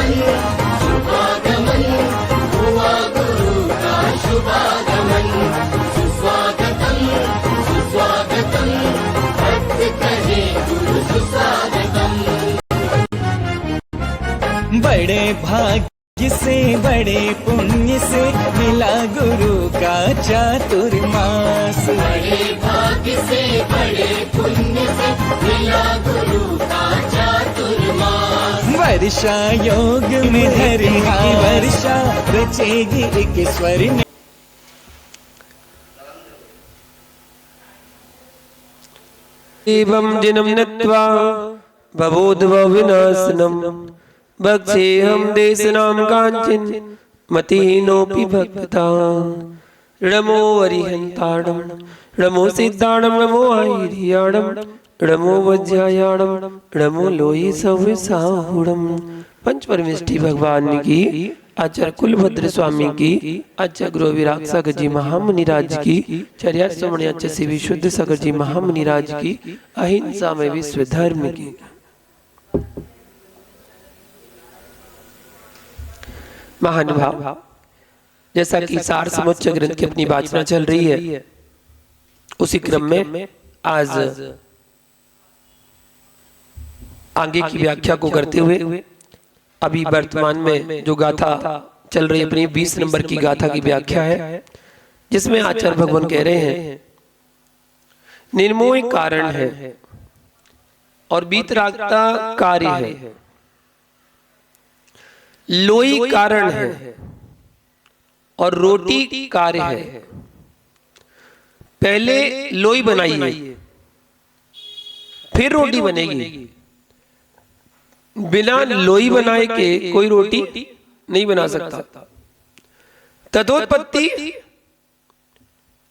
शुभागमन हुआ गुरु का शुभागमन। सुस्वागतम सुस्वागतम भक्त कहे गुरु सुस्वागतम। बड़े भाग्य से बड़े पुण्य से मिला गुरु का चातुर्मास। बड़े भाग्य से बड़े पुण्य से मिला गुरु का चातुर्मास। वर्षा योग में धर्म की वर्षा रचेगी एक स्वर में। एवं जिनम नत्वा भवोद्भव विनाशनम भक्षेहम देशनाम कांचन मतिहीनोऽपि भक्ता। णमो वरिहन्ताणम णमो सिद्धाणम णमो आयर्याणम णमो वज्रायाणम णमो लोहि सविसाहुणम। पंच परमेष्ठी भगवान की, आचार्य कुलभद्र स्वामी की, आचार्य गृह विराग सागर जी महामुनिराज की, चर्या सुमणि आचार्य श्री विशुद्ध सागर जी महामुनिराज की, अहिंसा में विश्व धर्म की। महानुभाव, जैसा कि सार समुच्चय ग्रंथ की अपनी वाचना चल रही है, उसी क्रम में आज आगे की व्याख्या को करते हुए अभी वर्तमान में जो गाथा चल रही है अपनी 20 नंबर की गाथा की व्याख्या है, जिसमें आचार्य भगवान कह रहे हैं निर्मोह कारण है और बीतरागता कार्य है, लोई कारण है और रोटी कार्य है। पहले लोई बनाइए फिर रोटी बनेगी। बिना लोई बनाए के कोई रोटी नहीं बना सकता। तदोत्पत्ति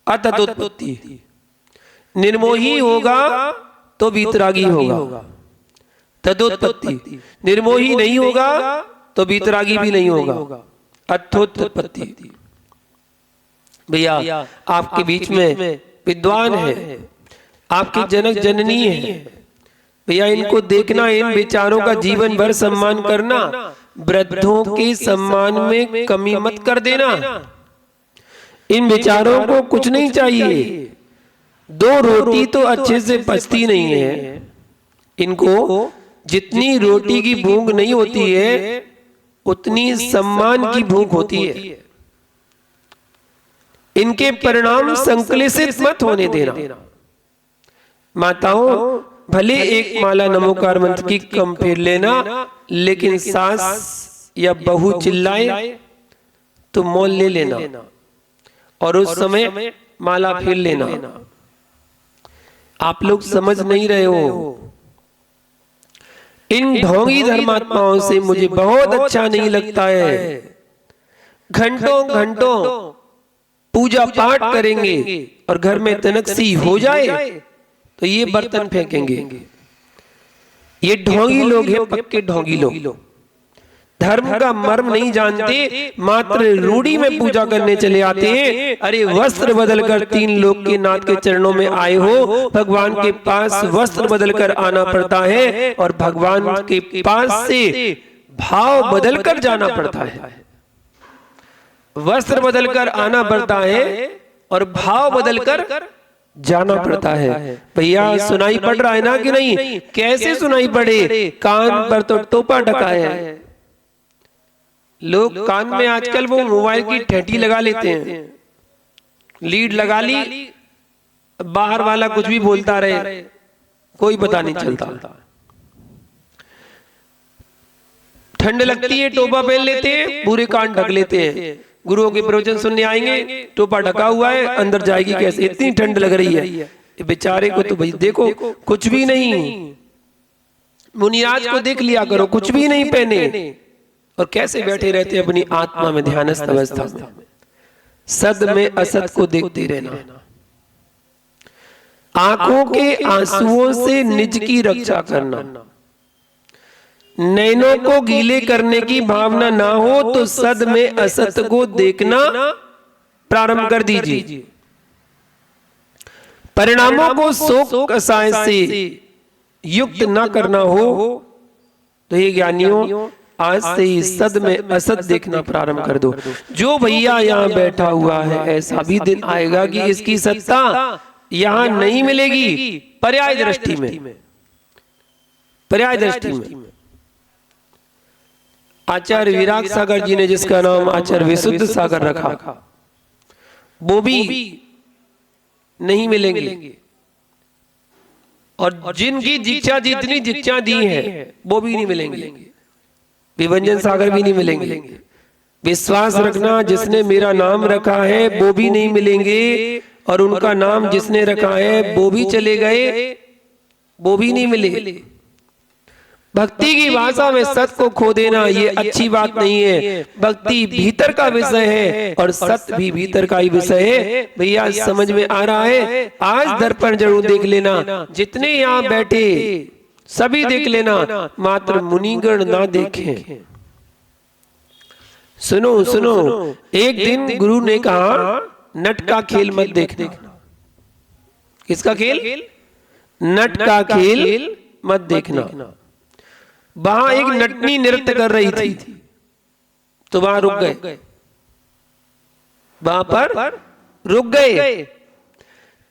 अतदोत्पत्ति। निर्मोही होगा तो बीतरागी होगा। तदोत्पत्ति। निर्मोही नहीं होगा तो बीतरागी भी नहीं होगा। अथोत्पत्ति। भैया आपके बीच में विद्वान है, आपके जनक जननी है, भैया इनको देखना, इन विचारों का जीवन भर सम्मान करना, वृद्धों के सम्मान में कमी मत कर देना। इन विचारों को कुछ नहीं चाहिए, दो रोटी तो अच्छे से पचती नहीं है। इनको जितनी रोटी की भूख नहीं होती है उतनी सम्मान की भूख होती है। इनके परिणाम संकलित मत होने देना। माताओं, भले एक माला नमोकार मंत्र की कम फेर लेना, लेकिन सास या बहू चिल्लाए तो मोल ले लेना और उस समय माला फेर लेना। आप लोग समझ नहीं रहे हो। इन ढोंगी धर्मात्माओं से मुझे बहुत अच्छा नहीं लगता है। घंटों घंटों पूजा पाठ करेंगे और घर में तनकसी हो जाए तो ये बर्तन फेंकेंगे। ये ढोंगी लोग हैं, पक्के ढोंगी लोग। धर्म का मर्म नहीं जानते, मात्र रूढ़ी में पूजा करने चले आते हैं। अरे वस्त्र बदलकर 3 लोग के नाथ के चरणों में आए हो, भगवान के पास वस्त्र बदलकर आना पड़ता है और भगवान के पास से भाव बदलकर जाना पड़ता है। वस्त्र बदलकर आना पड़ता है और भाव बदलकर जाना पड़ता है। भैया सुनाई पड़ रहा है ना कि नहीं? कैसे सुनाई पड़े? कान पर तो टोपा ढका है। लोग कान में आजकल वो मोबाइल की ठेठी लगा लेते हैं, लीड लगा ली, बाहर वाला कुछ भी बोलता रहे, कोई पता नहीं चलता। ठंड लगती है, टोपा पहन लेते हैं, पूरे कान ढक लेते हैं। गुरुओं के प्रवचन सुनने आएंगे, टोपा ढका हुआ है, अंदर जाएगी कैसे? इतनी ठंड लग रही है। बेचारे को तो भाई देखो कुछ भी नहीं। मुनिराज को देख लिया करो, कुछ भी नहीं पहने और कैसे बैठे रहते अपनी आत्मा में ध्यानस्थ अवस्था में। सद में असत को देखते रहना, आंखों के आंसुओं से निज की रक्षा करना, नैनों को गीले करने की भावना ना हो तो सद में असत को देखना प्रारंभ कर दीजिए। परिणामों को शोक कसाय से युक्त ना करना हो तो ये ज्ञानियों आज से ही सद में असद देखना प्रारंभ कर दो। जो भैया यहाँ बैठा हुआ है, ऐसा भी दिन आएगा कि इसकी सत्ता यहाँ नहीं मिलेगी, पर्याय दृष्टि में, पर्याय दृष्टि में। आचार्य विराग सागर जी ने जिसका नाम आचार्य विशुद्ध सागर रखा, वो भी नहीं मिलेंगे, और जिनकी दीक्षा जितनी दीक्षा दी है वो भी नहीं मिलेंगे, विभंजन सागर भी नहीं मिलेंगे। विश्वास रखना, जिसने मेरा नाम रखा है वो भी नहीं मिलेंगे, और उनका नाम जिसने रखा है वो भी चले गए, वो भी नहीं मिले। भक्ति की भाषा में सत्य को खो देना ये अच्छी बात नहीं है। भक्ति भीतर का विषय है और सत्य भी भीतर का ही विषय है। भैया समझ में आ रहा है? आज दर्पण जरूर देख लेना, जितने यहाँ बैठे सभी देख लेना, मात्र मुनिगण ना देखें। सुनो सुनो, एक दिन गुरु ने कहा नट का खेल मत देखना। किसका खेल? नट का खेल मत देखना। वहां एक नटनी नृत्य कर रही थी, तो वहां रुक गए, वहां पर रुक गए।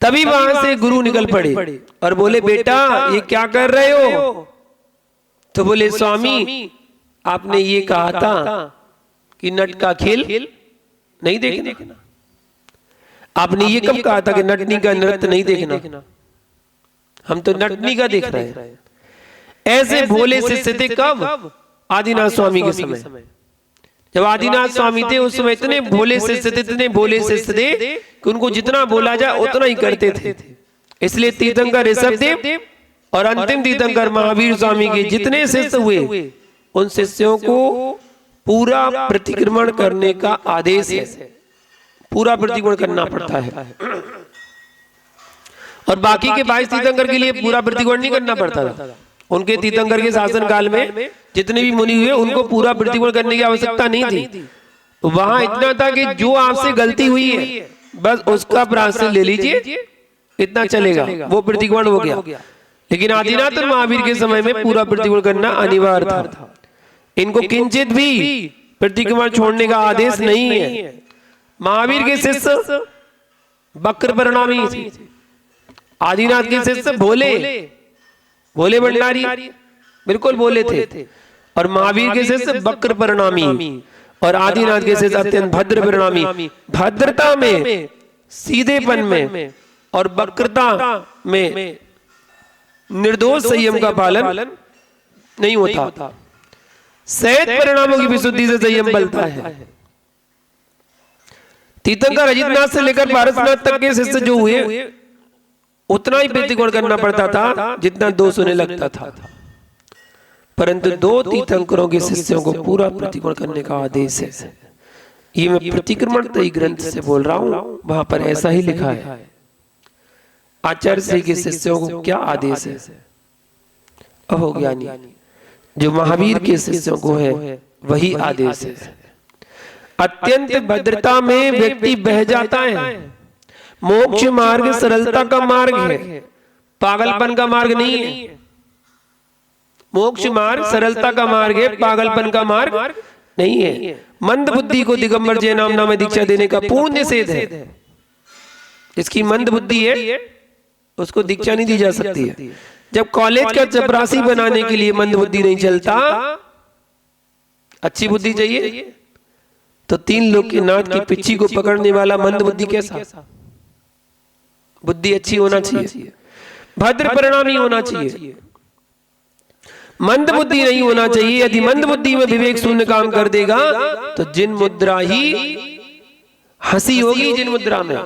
तभी वहां से गुरु निकल पड़े और बोले, बेटा ये क्या कर रहे हो? तो बोले, स्वामी आपने ये कहा था कि नट का खेल नहीं देखना। आपने ये कब कहा था कि नटनी का नृत्य नहीं देखना? हम तो नटनी का देख रहे हैं। ऐसे भोले शिष्य थे कब? आदिनाथ स्वामी के समय। जब आदिनाथ स्वामी थे उस समय इतने भोले शिष्य थे, इतने भोले शिष्य थे कि उनको जितना बोला जाए उतना ही करते थे। इसलिए तीर्थंकर ऋषभ देव और अंतिम तीर्थंकर महावीर स्वामी के जितने शिष्य हुए, उन शिष्यों को पूरा प्रतिक्रमण करने का आदेश है, पूरा प्रतिक्रमण करना पड़ता है। और बाकी के 22 तीर्थंकर के लिए पूरा प्रतिक्रमण नहीं करना पड़ता था। उनके तीर्थंकर के शासन काल में जितने भी मुनि हुए उनको पूरा प्रतिक्रमण करने की आवश्यकता नहीं थी। वहां इतना था कि जो आपसे गलती हुई है बस उसका प्रायश्चित ले लीजिए, इतना चलेगा, वो प्रतिक्रमण हो गया। लेकिन आदिनाथ और महावीर के समय में पूरा प्रतिक्रमण करना अनिवार्य था। इनको किंचित भी प्रतिक्रमण छोड़ने का आदेश नहीं है। महावीर के शिष्य वक्र परिणामी थे, आदिनाथ के शिष्य भोले भंडारी बिल्कुल बोले थे, और महावीर के शिष्य वक्र परिणामी और आदिनाथ के शिष्य अत्यंत भद्र परिणामी। भद्रता में, सीधेपन में और वक्रता में निर्दोष संयम का पालन नहीं होता। सहज परिणामों की विशुद्धि से संयम बनता है। तीर्थंकर अजितनाथ से लेकर पारसनाथ तक के शिष्य जो हुए उतना ही प्रतिक्रमण करना पड़ता था जितना 200 होने लगता था। परंतु 2 तीर्थंकरों के शिष्यों को पूरा प्रतिक्रमण करने का आदेश है। ये मैं प्रतिक्रमण तय ग्रंथ से बोल रहा हूं, वहां पर ऐसा ही लिखा है। आचार्य श्री के शिष्यों को क्या आदेश है? अहो ज्ञानी, जो महावीर के शिष्यों को है वही आदेश है। अत्यंत भद्रता में व्यक्ति बह जाता है। मोक्ष मार्ग सरलता का मार्ग है, पागलपन का मार्ग नहीं है। मोक्ष मार्ग सरलता का मार्ग है, पागलपन का मार्ग नहीं है। मंद बुद्धि को दिगंबर जयनाम में दीक्षा देने का पूर्ण निषेध है। इसकी मंद बुद्धि है उसको दीक्षा नहीं दी जा सकती है। जब कॉलेज का चपरासी बनाने के लिए मंद बुद्धि नहीं चलता, अच्छी बुद्धि चाहिए, तो 3 लोग के नाथ की पिच्ची को पकड़ने वाला मंद बुद्धि कैसा? बुद्धि अच्छी होना चाहिए, भद्र परिणामी होना चाहिए, मंद बुद्धि नहीं होना चाहिए। यदि मंद बुद्धि में विवेक शून्य काम कर देगा तो जिन मुद्रा ही हंसी होगी, जिन मुद्रा में।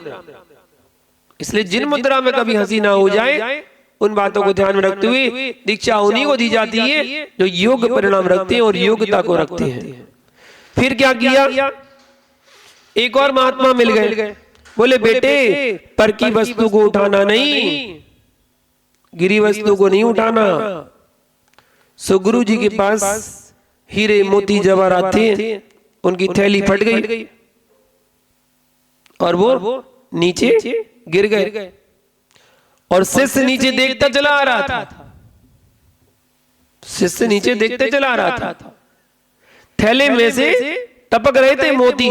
इसलिए जिन मुद्रा में कभी हंसी ना हो जाए, उन बातों को ध्यान में रखते हुए दीक्षा उन्हीं को दी जाती है जो योग परिणाम रखते हैं और योग्यता को रखते हैं। फिर क्या किया? एक और महात्मा मिल गए, बोले बेटे पर की वस्तु को उठाना नहीं, गिरी वस्तु को नहीं उठाना। सो गुरु जी के पास हीरे मोती जवाहरात थे, उनकी थैली फट गई और वो नीचे गिर गए, और शिष्य नीचे देखता चला आ रहा था। शिष्य नीचे देखते चला आ रहा था। थैले में से टपक रहे थे मोती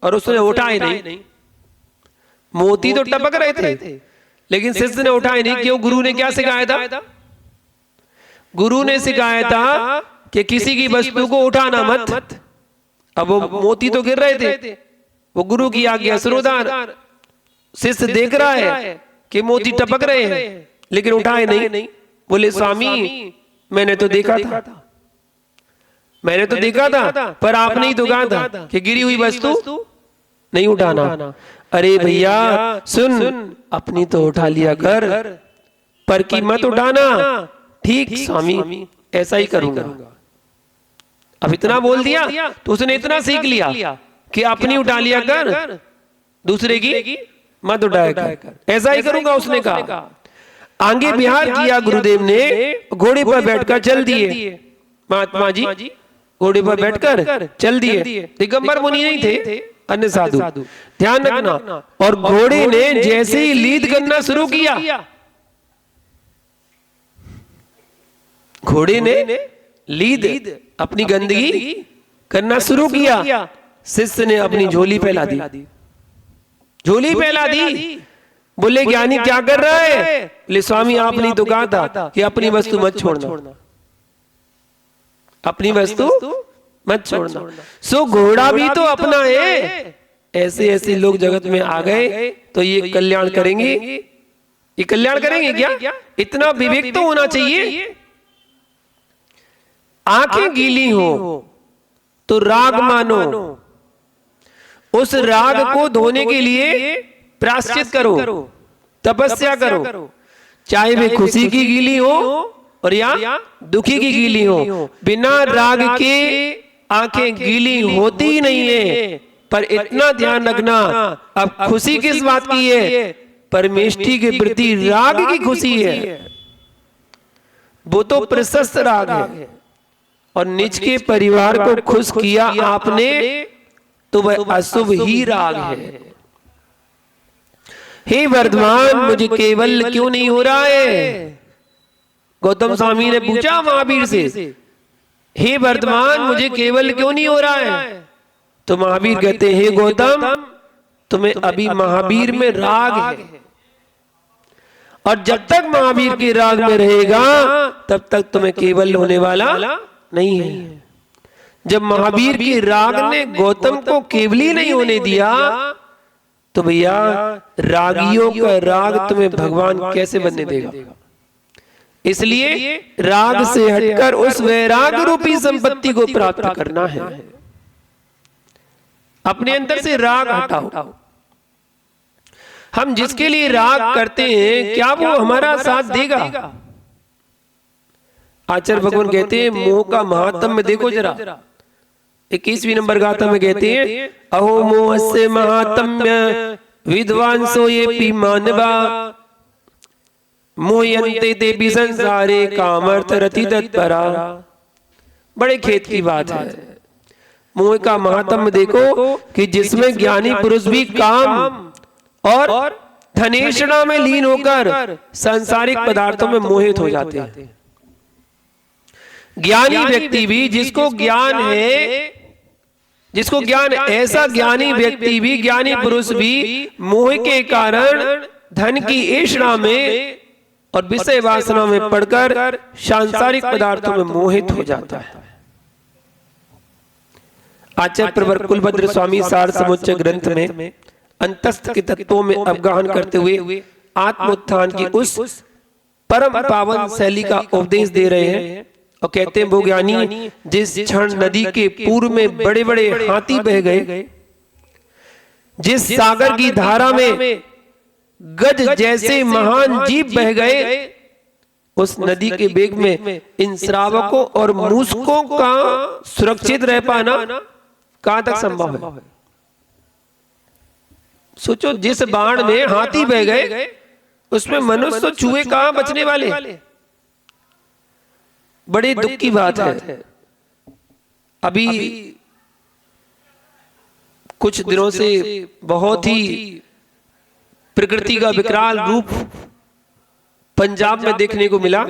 और उसने उठाए नहीं। मोती तो टपक रहे थे लेकिन शिष्य ने उठाए नहीं। क्यों? गुरु ने क्या सिखाया था? गुरु ने सिखाया था कि किसी की वस्तु को उठाना मत। अब वो मोती तो गिर रहे थे, वो गुरु की आज्ञा सिरोधार। शिष्य देख रहा है कि मोती टपक रहे हैं लेकिन उठाए नहीं। बोले स्वामी मैंने तो देखा था, मैंने तो देखा था, पर आपने ही तो कहा था कि गिरी हुई वस्तु नहीं उठाना। अरे भैया सुन, अपनी तो उठा लिया कर, पर की मत उठाना। ठीक स्वामी, ऐसा ही करूंगा। अब इतना बोल दिया तो उसने इतना सीख लिया कि अपनी उठा लिया कर, दूसरे की मत उठाया कर। ऐसा ही करूंगा उसने कहा। आगे विहार किया गुरुदेव ने, घोड़े पर बैठकर चल दिए। महात्मा जी घोड़े पर बैठकर चल दिए। दिगंबर मुनि नहीं थे, अन्य साधु। ध्यान रखना। और घोड़े ने जैसे ही लीद करना शुरू किया, घोड़े ने लीद अपनी गंदगी करना शुरू किया, शिष्य ने अपनी झोली फैला दी। झोली फैला दी। बोले ज्ञानी क्या कर रहा है? बोले स्वामी आपने तो कहा था कि अपनी वस्तु मत छोड़ना, अपनी वस्तु मत छोड़ना। सो घोड़ा भी तो अपना है। ऐसे ऐसे लोग जगत में आ गए तो ये कल्याण करेंगे, ये कल्याण करेंगे क्या? इतना विवेक तो होना चाहिए। आंखें गीली हो तो राग मानो, उस राग को धोने के लिए प्रायश्चित करो, तपस्या करो। चाहे वे खुशी की गीली हो और या दुखी की गीली हो, बिना राग के आंखें गीली होती ही नहीं है। पर इतना ध्यान रखना, अब खुशी किस बात की है? परमेष्ठी के प्रति राग की खुशी है, वो तो प्रशस्त राग है। और निज के परिवार को खुश किया आपने तो वह अशुभ ही राग है। हे वर्धमान मुझे केवल क्यों नहीं हो रहा है? गौतम स्वामी ने पूछा महावीर से, हे वर्धमान मुझे केवल क्यों नहीं हो रहा है? तो महावीर कहते हैं, हे गौतम तुम्हें अभी महावीर में राग है, और जब तक महावीर के राग में रहेगा तब तक तुम्हें केवल होने वाला नहीं है। जब महावीर के राग ने गौतम को केवली नहीं होने दिया तो भैया रागियों का राग तुम्हें भगवान कैसे बनने देगा? इसलिए राग से हटकर उस वैराग रूपी संपत्ति को प्राप्त करना है। अपने अंदर से राग हटाओ। हम जिसके लिए राग करते हैं क्या वो हमारा साथ देगा? आचार्य भगवान कहते हैं मोह का महात्म्य देखो जरा। 21वीं नंबर गाथा में कहते हैं, अहो मोह से महात्म्य विद्वांसो ये पी मानवा, मोहयन्ते ते भी संसारे कामर्थ रति तत्परा। बड़े खेत की बात है। मोह का महात्म्य देखो कि जिसमें ज्ञानी पुरुष भी काम और धनेषणा में लीन होकर सांसारिक पदार्थों में मोहित हो जाते हैं। ज्ञानी व्यक्ति भी जिसको ज्ञान है, जिसको ज्ञान, ऐसा ज्ञानी व्यक्ति भी, ज्ञानी पुरुष भी मोह के कारण धन की ऐषणा में और विषय वासना में पड़कर सांसारिक पदार्थों में मोहित हो जाता है। आचार्य प्रवर कुलभद्र स्वामी सार समुच्चय ग्रंथ में अंतस्थ के तत्वों में अवगाहन करते हुए आत्मोत्थान की उस परम पावन शैली का उपदेश दे रहे हैं और कहते हैं वो ज्ञानी जिस क्षण नदी के पूर्व में बड़े बड़े हाथी बह गए, जिस सागर की धारा में गज जैसे महान जीव बह गए, उस नदी के वेग में इन श्रावकों और मूषकों का सुरक्षित रह पाना कहां तक संभव है? सोचो, जिस बाण में हाथी बह गए उसमें मनुष्य तो चूहे कहां बचने वाले? बड़े दुख की बात है। अभी कुछ दिनों से बहुत ही प्रकृति का विकराल रूप पंजाब में देखने को मिला,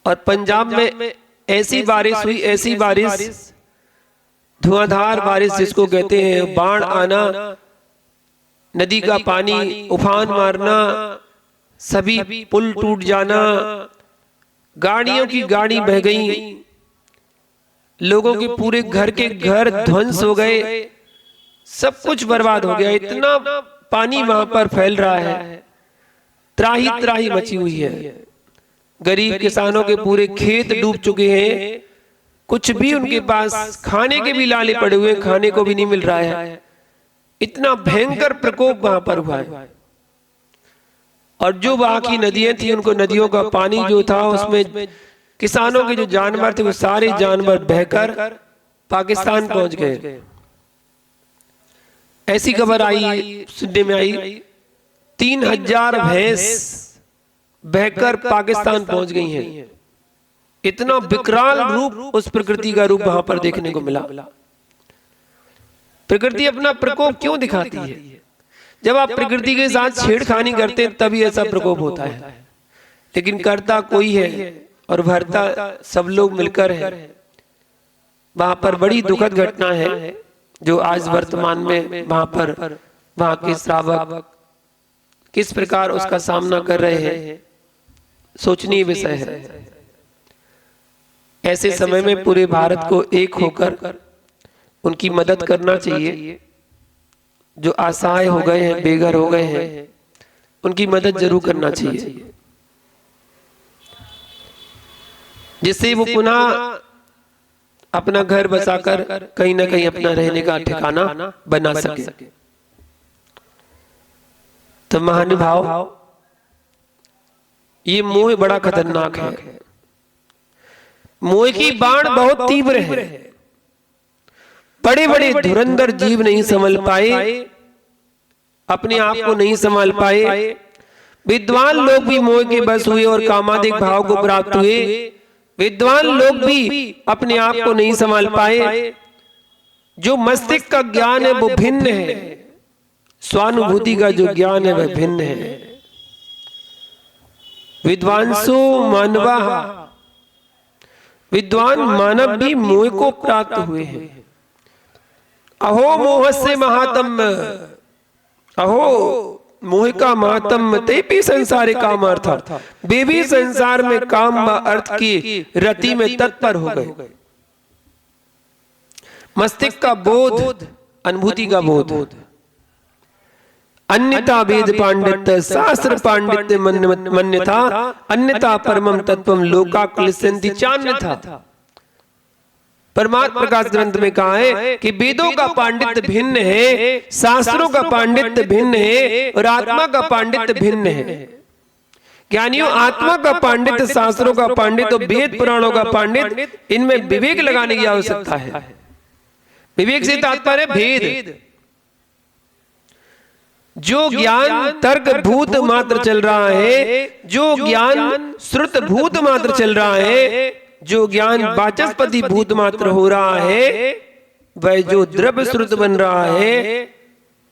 और पंजाब में ऐसी बारिश हुई, ऐसी बारिश, धुआंधार बारिश जिसको कहते हैं, बाढ़ आना, नदी का पानी उफान मारना, सभी पुल टूट जाना, गाड़ियों की गाड़ी बह गई, लोगों के पूरे घर के घर ध्वंस हो गए, सब कुछ बर्बाद हो गया। इतना पानी वहां पर फैल रहा है, त्राही त्राही मची हुई है। गरीब किसानों के पूरे खेत डूब चुके हैं, कुछ भी उनके पास खाने के भी लाले पड़े हुए, खाने को भी नहीं मिल रहा है। इतना भयंकर प्रकोप वहां पर हुआ है। और जो वहां की नदियां थी, उनको नदियों का पानी जो था, उसमें किसानों के जो जानवर थे वो सारे जानवर बहकर पाकिस्तान पहुंच गए। ऐसी खबर आई, सुनने में आई, 3000 भैंस बहकर पाकिस्तान पहुंच गई हैं। इतना विकराल रूप, उस प्रकृति का रूप वहां पर देखने को मिला। प्रकृति अपना प्रकोप क्यों दिखाती है? जब आप प्रकृति के साथ छेड़खानी करते हैं तभी ऐसा प्रकोप होता है, लेकिन करता कोई है और भरता सब लोग मिलकर है। वहां पर बड़ी दुखद घटना है जो आज वर्तमान में वहां के श्रावक किस प्रकार उसका सामना कर रहे हैं, सोचनीय विषय है। ऐसे समय में पूरे भारत को एक होकर उनकी मदद करना चाहिए। जो असहाय हो गए हैं, बेघर हो गए हैं, उनकी मदद जरूर करना चाहिए, जिससे वो पुनः अपना घर बसाकर कहीं ना कहीं अपना रहने का ठिकाना बना सके। तो महानुभाव, ये मोह बड़ा खतरनाक है। मोह की बाण बहुत तीव्र है। बड़े बड़े धुरंधर जीव नहीं संभल पाए, अपने आप को नहीं संभाल पाए। विद्वान लोग भी मोह के बस हुए और कामादिक भाव को प्राप्त हुए। विद्वान लोग भी अपने आप को नहीं संभाल पाए। जो मस्तिष्क का ज्ञान है वो भिन्न है, स्वानुभूति का जो ज्ञान है वह भिन्न है। विद्वांसो मानवा, विद्वान मानव भी मोह को प्राप्त हुए हैं। अहो मोह से महात्म, अहो मोह का महात्म ते भी संसारे काम अर्थ, वे भी संसार में काम व अर्थ की रति में तत्पर हो गए। मस्तिष्क का बोध, अनुभूति का बोध, अन्यथा वेद पांडित्य शास्त्र पांडित्य मन्यथा, अन्यथा परमम तत्वम लोकाक्लिश्यन्ति चान्यथा। परमात्मा प्रकाश ग्रंथ में कहा है कि वेदों का पांडित्य भिन्न है, शास्त्रों का पांडित्य भिन्न है और आत्मा का पांडित्य भिन्न है। ज्ञानियों, आत्मा का पांडित्य, शास्त्रों का पांडित्य और वेद पुराणों का पांडित्य, इनमें विवेक लगाने की आवश्यकता है। विवेक से तात्पर्य भेद। जो ज्ञान तर्क भूत मात्र चल रहा है, जो ज्ञान श्रुत भूत मात्र चल रहा है, जो ज्ञान वाचस्पति भूत मात्र हो रहा है, वह जो द्रव्य श्रुत बन रहा है,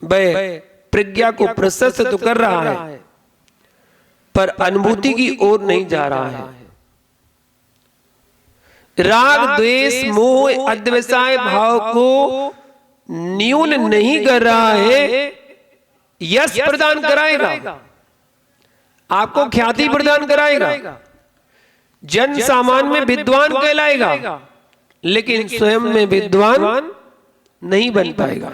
वह प्रज्ञा को प्रशस्त तो कर रहा है पर अनुभूति की ओर नहीं जा रहा है। राग द्वेष मोह अद्वेषाय भाव को न्यून नहीं कर रहा है। यश प्रदान कराएगा, आपको ख्याति प्रदान कराएगा, जन सामान में विद्वान कहलाएगा, लेकिन स्वयं में विद्वान नहीं बन पाएगा।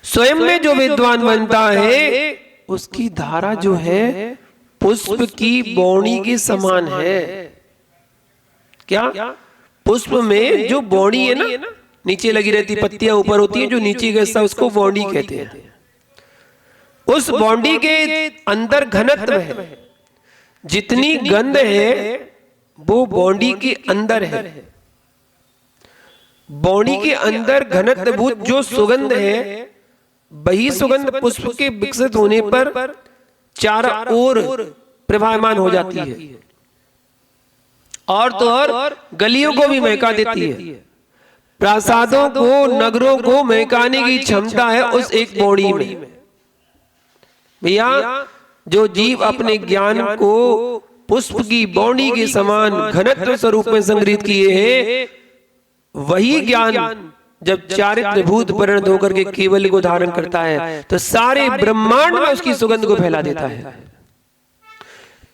स्वयं में जो विद्वान बनता है उसकी धारा जो है पुष्प की बौनी के समान है। क्या? पुष्प में जो बौनी है ना, नीचे लगी रहती पत्तियां ऊपर होती हैं, जो नीचे का हिस्सा उसको बौंडी कहते हैं। उस बौंडी के अंदर घनत्व है, जितनी गंध है वो बौंडी के अंदर है। बौंडी के अंदर घनत्वभूत जो सुगंध है, वही सुगंध पुष्प के विकसित होने पर चारों ओर प्रभावमान हो जाती है और तो और गलियों को भी महका देती है। प्रासादों को, नगरों को महकाने की क्षमता है उस एक बौंडी में। भैया, जो जीव अपने ज्ञान को पुष्प की बौनी के समान घनत्व स्वरूप में संग्रहित किए हैं, वही ज्ञान जब चारित्र भूत परिणत होकर के केवल को धारण करता है तो सारे ब्रह्मांड में उसकी सुगंध को फैला देता है।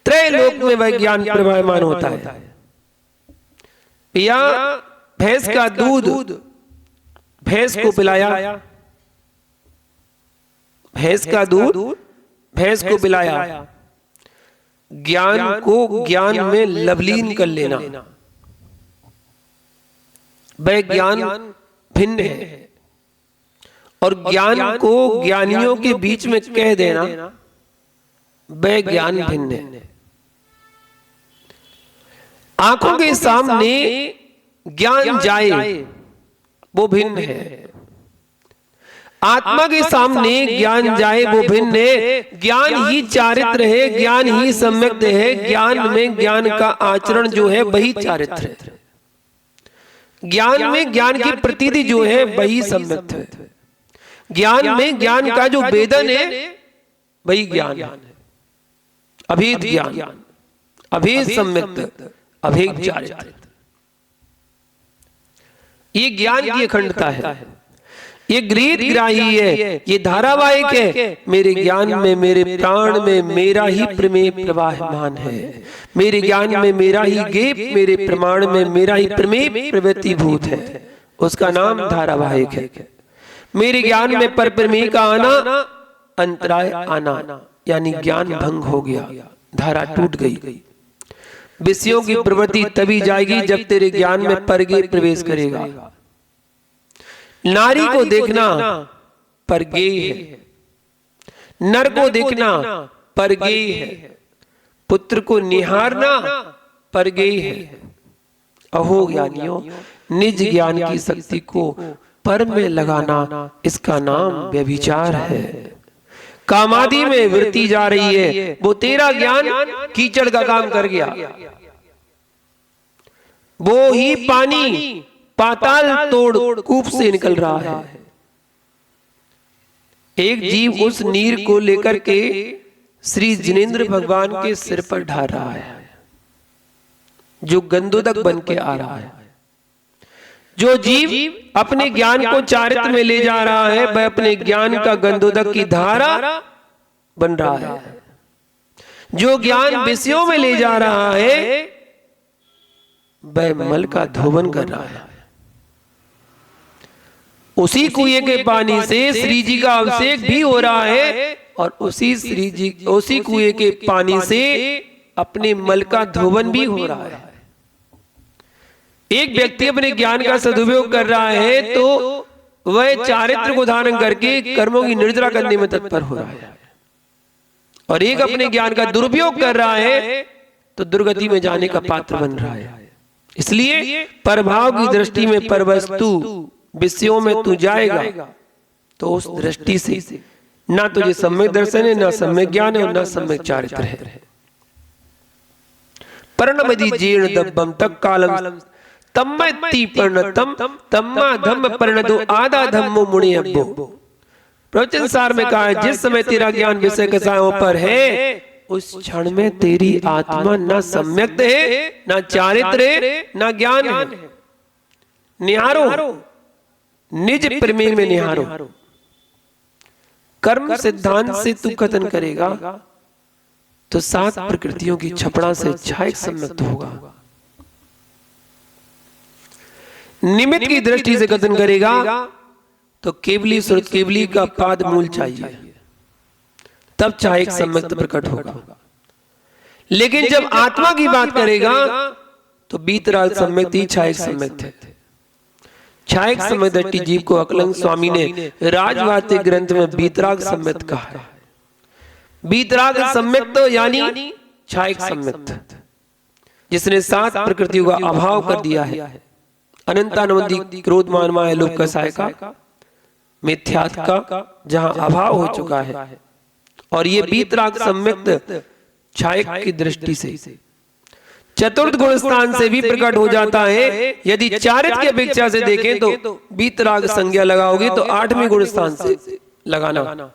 त्रैलोक में वह ज्ञान प्रवाहमान होता है। या भैंस का दूध भैंस को पिलाया, भैंस का दूध भैंस को पिलाया, ज्ञान को ज्ञान में लवलीन कर लेना, वह ज्ञान भिन्न है। और ज्ञान को ज्ञानियों के बीच में कह देना, वह ज्ञान भिन्न है। आंखों के सामने ज्ञान जाए वो भिन्न है, आत्मा के सामने ज्ञान जाए वो भिन्न है। ज्ञान ही चारित्र है, ज्ञान ही सम्यक है, ज्ञान में ज्ञान का आचरण जो है वही चारित्र है, ज्ञान में ज्ञान की प्रतीति जो है वही सम्यक है, ज्ञान में ज्ञान का जो वेदन है वही ज्ञान है। अभेद ज्ञान, अभेद सम्यक, अभेद चारित्र, ये ज्ञान की अखंडता है, ये गृहीत ग्राही है, ये धारावाहिक है। मेरे ज्ञान में, मेरे प्राण में मेरा ही प्रमेय प्रवाहमान है, मेरे ज्ञान में मेरा ही गेप, मेरे प्रमाण में मेरा ही प्रमेय प्रवृत्ति भूत है, उसका नाम धारावाहिक है। मेरे ज्ञान में पर प्रमेय का आना अंतराय आना, यानी ज्ञान भंग हो गया, धारा टूट गई। विषयों की प्रवृत्ति तभी जाएगी जब तेरे ज्ञान में परगे प्रवेश करेगा। नारी को देखना परगेय है, नर को देखना परगेय है, पुत्र को निहारना परगेय है। अहो ज्ञानियों, निज ज्ञान की शक्ति को पर में लगाना, इसका नाम व्यभिचार है। कामादि में वृत्ति जा रही है, वो तेरा ज्ञान कीचड़ का काम कर गया। वो ही पानी पाताल तोड़ कूप से निकल रहा है। एक जीव उस नीर को लेकर के श्री जिनेंद्र भगवान के सिर पर ढा रहा है, जो गंधोदक बन के आ रहा है। जो जीव अपने ज्ञान को चारित्र में ले जा रहा है, वह अपने ज्ञान का गंधोदक की धारा बन रहा है। जो ज्ञान विषयों में ले जा रहा है, वह मल का धोवन कर रहा है। उसी कुएं के पानी से श्री जी का अभिषेक भी हो रहा है, और उसी कुएं के पानी से अपने मल का धोवन भी हो रहा है। एक व्यक्ति अपने ज्ञान का सदुपयोग कर रहा है तो वह चारित्र को धारण करके कर्मों की निर्जरा करने में तत्पर हो रहा है, और एक अपने ज्ञान का दुरुपयोग कर रहा है तो दुर्गति में जाने का पात्र बन रहा है। इसलिए परभाव की दृष्टि में परवस्तु विषयों में तू जाएगा तो उस दृष्टि से ना तुझे सम्यक दर्शन है, ना सम्यक ज्ञान है, और ना सम्यक चारित्र है। पर्णमदि जीर्ण दब्बम तक कालम तम्मति पर्णतम तम्मा धम्म पर्णदो आधा धम्मो मुनि अब्बो। प्रवचन सार में कहा है, जिस समय तेरा ज्ञान विषय कसायों पर है, उस क्षण में तेरी आत्मा ना सम्यक है, ना चारित्र है, ना ज्ञान है। निहारो, निज प्रमेय में निहारो। कर्म सिद्धांत से तू कथन करेगा तो सात प्रकृतियों की छपड़ा से छायक सम्यक्त होगा। निमित्त की दृष्टि से कथन करेगा तो केवली श्रुत केवली का पाद मूल चाहिए, तब छायक सम्यक्त प्रकट होगा। लेकिन जब आत्मा की बात करेगा तो बीतराग सम्यक्त ही छायक सम्यक्त है। छायक सम्यक दृष्टि जीव को अकलंग स्वामी ने राजवाते ग्रंथ में बीतराग सम्यक्त कहा है। बीतराग सम्यक्त यानी छायक सम्यक्त, जिसने सात प्रकृतियों का अभाव कर दिया है। अनंतानवधि क्रोध मान माया लोभ कसाय का, मिथ्यात्व का जहां अभाव हो चुका है, और ये बीतराग सम्यक्त छायक की दृष्टि से चतुर्थ गुण स्थान से भी प्रकट हो जाता है। यदि चारित्र की अपेक्षा से देखें तो बीतराग संज्ञा लगाओगे तो 8वें गुण स्थान से लगाना,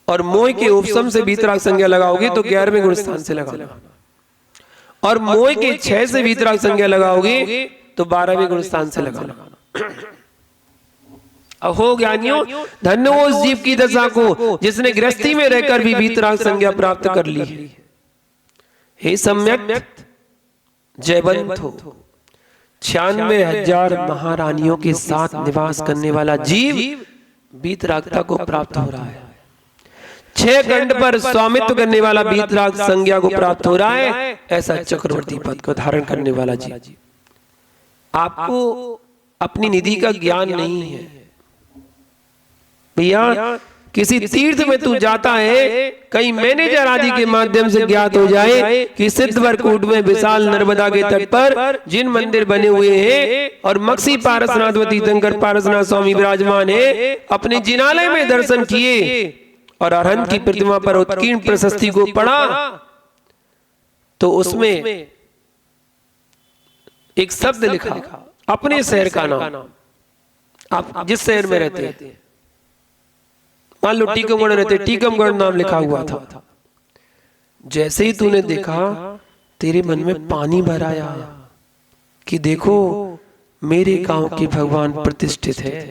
और मोह के उपशम से बीतराग संज्ञा लगाओगे तो 11वें गुण स्थान से लगाना। और मोह के 6 से वीतराग संज्ञा लगाओगे तो 12वें गुण स्थान से लगाना। अहो ज्ञानियों, धन्य वो उस जीव की दशा को जिसने गृहस्थी में रहकर भी वीतराग संज्ञा प्राप्त कर ली है। हे सम्यक जयवंत हो, 96,000 महारानियों के साथ निवास करने वाला जीव वीतरागता को प्राप्त हो रहा है। 6 खंड पर स्वामित्व करने वाला वीतराग संज्ञा को प्राप्त हो रहा है। ऐसा चक्रवर्ती पद को धारण करने वाला जीव। आपको अपनी निधि का ज्ञान नहीं है भैया। किसी तीर्थ में तू जाता है, कहीं मैनेजर आदि के माध्यम से ज्ञात हो जाए कि सिद्धवरकूट में विशाल नर्मदा के तट पर जिन मंदिर बने हुए हैं और मक्सी पारसनाथ व तीर्थंकर पारसनाथ स्वामी विराजमान है, अपने जिनालय में दर्शन किए और अरहंत की प्रतिमा पर उत्कीर्ण प्रशस्ति को पढ़ा तो उसमें एक शब्द लिखा, अपने शहर का नाम। आप जिस शहर में रहते हैं, मान लो टीकमगढ़ रहते, टीकमगढ़ नाम लिखा हुआ था। जैसे ही तूने देखा तेरे मन में पानी भर आया कि देखो मेरे गांव के भगवान प्रतिष्ठित है।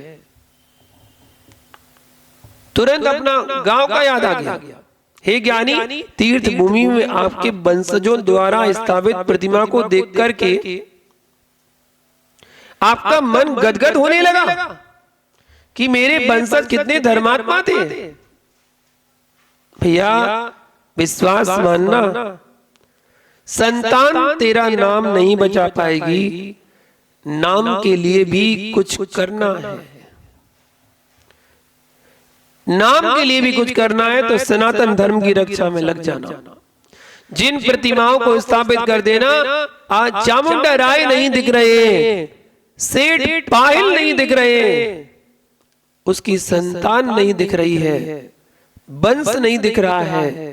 तुरंत अपना गांव का याद आ गया। हे ज्ञानी, तीर्थ भूमि में आपके वंशजों द्वारा स्थापित प्रतिमा को देख करके आपका मन गदगद होने लगा कि मेरे वंशज कितने धर्मात्मा थे। भैया विश्वास मानना, संतान तेरा नाम नहीं बचा पाएगी, नाम के लिए भी कुछ करना है। नाम के लिए भी कुछ करना है तो सनातन धर्म की रक्षा में लग जाना। जिन प्रतिमाओं को स्थापित कर देना, आज चामुंडा राय नहीं दिख रहे, सेठ पाहिल नहीं दिख रहे, उसकी संतान नहीं दिख रही है, वंश नहीं दिख रहा है,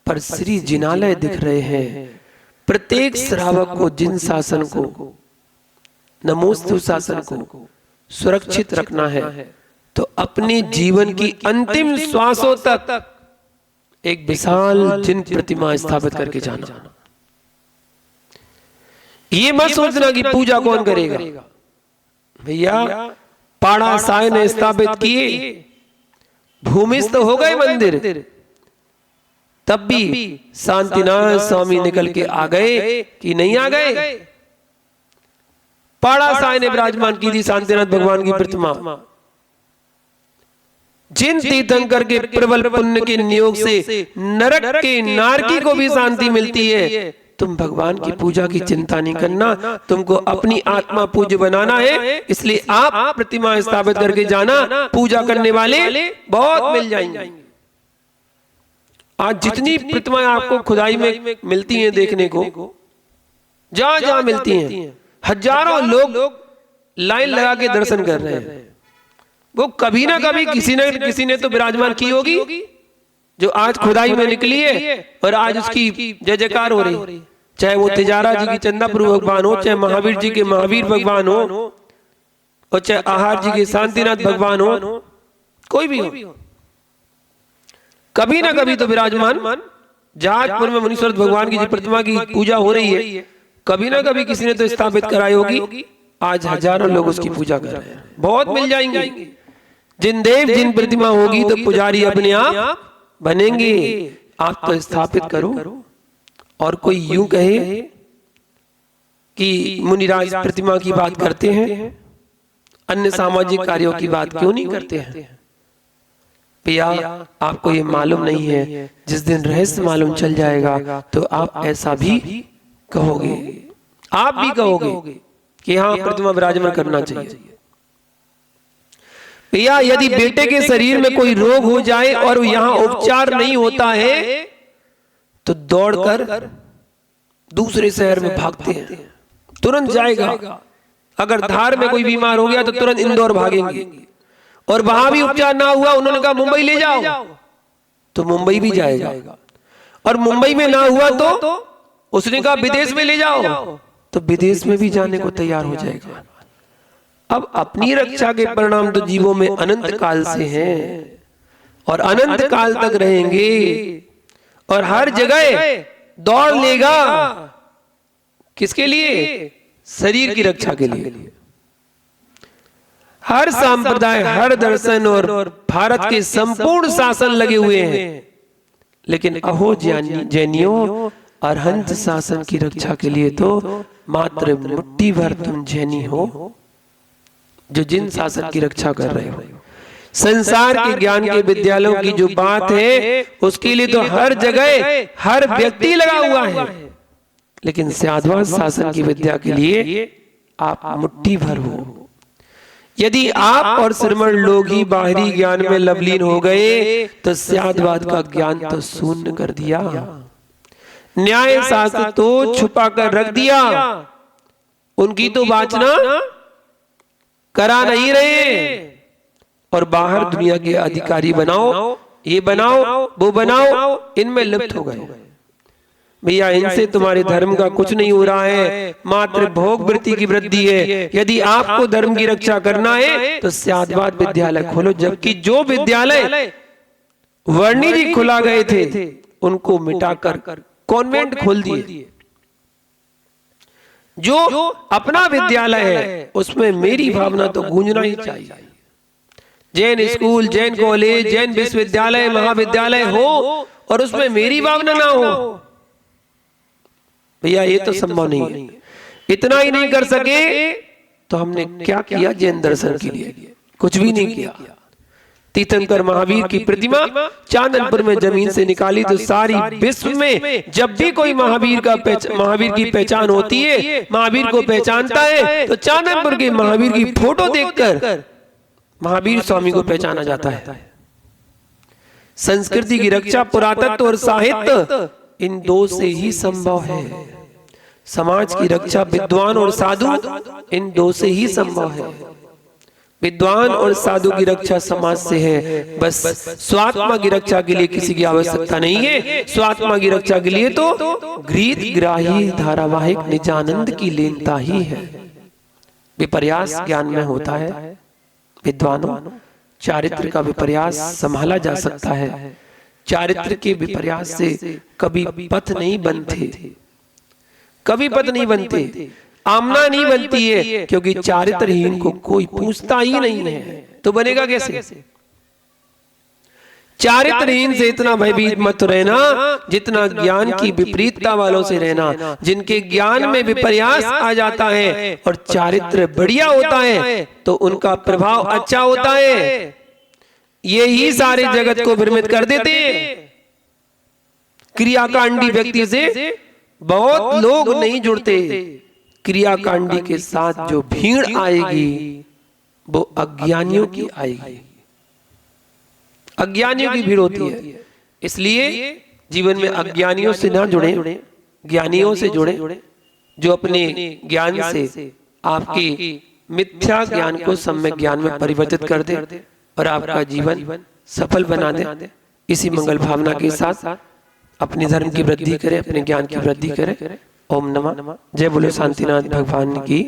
पर श्री जिनालय दिख रहे हैं। प्रत्येक श्रावक को जिन शासन को, नमोस्तु शासन को सुरक्षित रखना है तो अपने जीवन की अंतिम श्वासों तक एक विशाल जिन प्रतिमा स्थापित करके जाना। ये मत सोचना कि पूजा कौन करेगा। भैया पाड़ा साय ने स्थापित किए, भूमिस्थ हो गए मंदिर, तब भी शांतिनाथ स्वामी निकल के आ गए कि नहीं आ गए। पाड़ा साय ने विराजमान की थी शांतिनाथ भगवान की प्रतिमा। जिन तीर्थंकर के प्रबल पुण्य के नियोग से नरक के नारकी को भी शांति मिलती है, तुम भगवान की पूजा की चिंता नहीं करना, तुमको अपनी आत्मा पूज्य बनाना है। इसलिए आप प्रतिमा स्थापित करके जाना, पूजा करने वाले बहुत मिल जाएंगे। आज जितनी प्रतिमाएं आपको खुदाई में मिलती हैं देखने को, जहां जहां मिलती हैं, हजारों लोग लाइन लगा के दर्शन कर रहे हैं। वो कभी ना कभी किसी ने तो विराजमान की होगी जो आज खुदाई में निकली है और आज उसकी जय जयकार हो रही। चाहे वो तिजारा जी की चंदापुर भगवान हो, चाहे महावीर जी के महावीर भगवान हो, और चाहे आहार जी के शांतिनाथ भगवान हो, कोई भी हो, कभी ना कभी तो विराजमान। जहाजपुर में मुनीश्वर भगवान की प्रतिमा की पूजा हो रही है, कभी ना कभी किसी ने तो स्थापित कराई होगी। आज हजारों लोग उसकी पूजा कर रहे हैं, बहुत मिल जाएंगे। जिन देव जिन प्रतिमा होगी तो पुजारी अपने आप बनेंगे। आप तो स्थापित करो। और कोई यूं कहे कि मुनिराज प्रतिमा की बात करते हैं, अन्य सामाजिक कार्यों की बात क्यों नहीं करते हैं? भैया आपको ये मालूम नहीं है, जिस दिन रहस्य मालूम चल जाएगा तो आप ऐसा भी कहोगे, आप भी कहोगे कि हाँ प्रतिमा विराजमान करना चाहिए। भैया यदि बेटे के शरीर में कोई रोग हो जाए और यहाँ उपचार नहीं होता है तो दौड़कर दूसरे शहर में भागते हैं, तुरंत जाएगा। अगर धार में कोई बीमार हो गया तो तुरंत इंदौर भागेंगे, और वहां भी उपचार ना हुआ, उन्होंने कहा मुंबई ले जाओ, तो मुंबई भी जाएगा। और मुंबई में ना हुआ तो उसने कहा विदेश में ले जाओ, तो विदेश में भी जाने को तैयार हो जाएगा। अब अपनी रक्षा के परिणाम तो जीवों में अनंत काल से हैं और अनंत काल तक रहेंगे, और हर जगह दौड़ लेगा किसके लिए? शरीर की रक्षा के लिए। हर संप्रदाय, हर दर्शन और भारत के संपूर्ण शासन लगे हुए हैं, लेकिन अहो जैनियों अरहंत शासन की रक्षा के लिए तो मात्र मुट्ठी भर तुम जैनी हो जो जिन शासन की रक्षा कर रहे हो। संसार के ज्ञान के विद्यालयों की जो बात है उसके लिए तो हर जगह हर व्यक्ति लगा हुआ है, लेकिन स्याद्वाद शासन की विद्या के लिए आप मुट्ठी भर हो। यदि आप और श्रमण लोग ही बाहरी ज्ञान में लवलीन हो गए तो स्याद्वाद का ज्ञान तो शून्य कर दिया। न्याय शास्त्र तो छुपा कर रख दिया, उनकी तो वाचना करा नहीं रहे, और बाहर दुनिया के अधिकारी बनाओ, ये बनाओ, वो बनाओ, इनमें लिप्त हो गए। भैया इनसे तुम्हारे धर्म का कुछ नहीं हो रहा है, मात्र भोग वृत्ति की वृद्धि है। यदि आपको धर्म की रक्षा करना है तो स्याद्वाद विद्यालय खोलो, जबकि जो विद्यालय वर्णी जी खुला गए थे उनको मिटाकर कॉन्वेंट खोल दिए। जो अपना विद्यालय है उसमें मेरी भावना तो गूंजना ही चाहिए। जैन स्कूल, जैन कॉलेज, जैन विश्वविद्यालय, महाविद्यालय हो और उसमें मेरी भावना ना हो, भैया ये तो संभव नहीं है। इतना ही नहीं कर सके तो हमने क्या किया जैन दर्शन के लिए? कुछ भी नहीं किया। तीर्थंकर महावीर की प्रतिमा चांदनपुर में जमीन से निकाली तो सारी विश्व में जब भी कोई महावीर की पहचान होती है, महावीर को पहचानता है, तो चांदनपुर के महावीर की फोटो देखकर महावीर स्वामी को पहचाना जाता है। संस्कृति की रक्षा पुरातत्व और साहित्य, इन दो से ही संभव है। समाज की रक्षा विद्वान और साधु, इन दो से ही संभव है। विद्वान और साधु की रक्षा समाज से है, बस स्वात्मा की रक्षा के लिए किसी की आवश्यकता नहीं है। स्वात्मा की रक्षा के लिए तो गृहीत ग्राही धारावाहिक निजानंद की लीनता ही है। विपर्यास ज्ञान में होता है। विद्वानों, चारित्र का विपर्यास संभाला जा सकता है। चारित्र के विपर्यास से कभी पथ नहीं बनते, कभी पथ नहीं बनते, आमना नहीं बनती है, क्योंकि चारित्रहीन को कोई पूछता ही नहीं है, तो बनेगा कैसे? चारित्रहीन से इतना भयभीत मत रहना जितना ज्ञान की विपरीतता वालों से रहना, जिनके ज्ञान में विपर्यास आ जाता है और चारित्र बढ़िया होता है तो उनका प्रभाव अच्छा होता है। ये ही सारे जगत को भ्रमित कर देते हैं। क्रियाकांडी व्यक्ति से बहुत लोग नहीं जुड़ते। क्रियाकांडी के साथ जो भीड़ आएगी वो अज्ञानियों की आएगी। अज्ञानियों की भीड़ होती है, इसलिए जीवन में अज्ञानियों से ना जुड़े, ज्ञानियों से जुड़े, जो अपने ज्ञान से आपकी मिथ्या ज्ञान को सम्यक ज्ञान में परिवर्तित कर दे और आपका जीवन सफल बना दे। इसी मंगल भावना के साथ अपने धर्म की वृद्धि करें, अपने ज्ञान की वृद्धि करें। ओम नमः। जय बोलो शांतिनाथ भगवान की।